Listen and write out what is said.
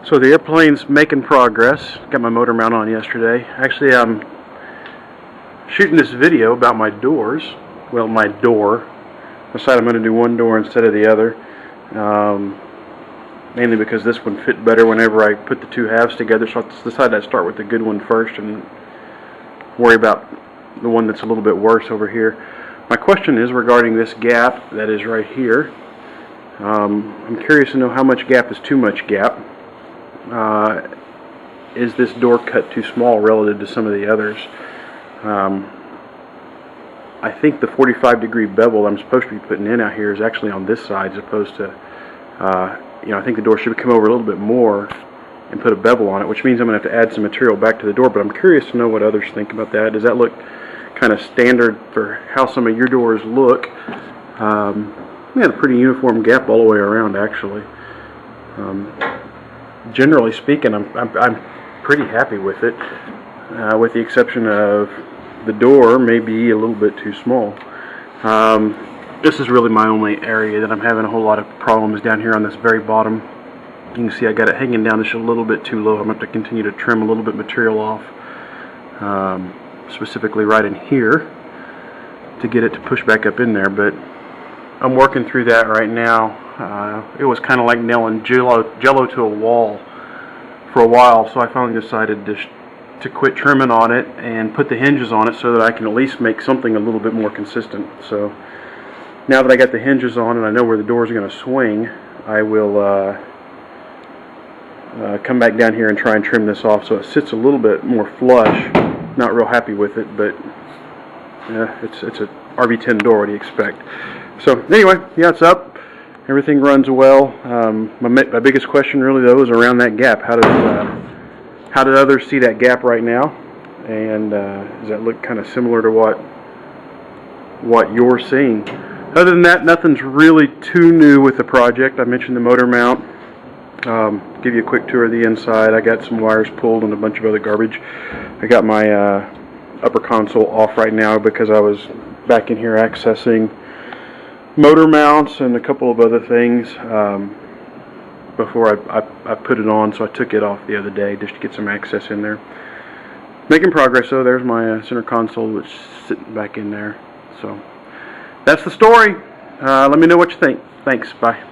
So the airplane's making progress. Got my motor mount on yesterday. Actually, I'm shooting this video about my doors. Well, my door. I decided I'm going to do one door instead of the other. Mainly because this one fit better whenever I put the two halves together. So I decided I'd start with the good one first and worry about the one that's a little bit worse over here. My question is regarding this gap that is right here. I'm curious to know how much gap is too much gap. Is this door cut too small relative to some of the others? I think the 45-degree bevel I'm supposed to be putting in out here is actually on this side as opposed to, I think the door should come over a little bit more and put a bevel on it, which means I'm going to have to add some material back to the door, but I'm curious to know what others think about that. Does that look kind of standard for how some of your doors look? We had a pretty uniform gap all the way around, actually. Generally speaking, I'm pretty happy with it, with the exception of the door may be a little bit too small. This is really my only area that I'm having a whole lot of problems down here on this very bottom. You can see I got it hanging down just a little bit too low. I'm going to have to continue to trim a little bit material off, specifically right in here, to get it to push back up in there. But I'm working through that right now. It was kind of like nailing jello to a wall for a while, so I finally decided to quit trimming on it and put the hinges on it so that I can at least make something a little bit more consistent. So now that I got the hinges on and I know where the doors are going to swing, I will come back down here and try and trim this off so it sits a little bit more flush. Not real happy with it, but it's a RV10 door. What do you expect? So anyway, yeah, it's up. Everything runs well. My biggest question really though is around that gap. How did others see that gap right now? And does that look kind of similar to what you're seeing? Other than that, nothing's really too new with the project. I mentioned the motor mount. Give you a quick tour of the inside. I got some wires pulled and a bunch of other garbage. I got my upper console off right now because I was back in here accessing motor mounts and a couple of other things before I put it on, so I took it off the other day just to get some access in there. Making progress though. There's my center console, which is sitting back in there. So that's the story. Let me know what you think. Thanks. Bye.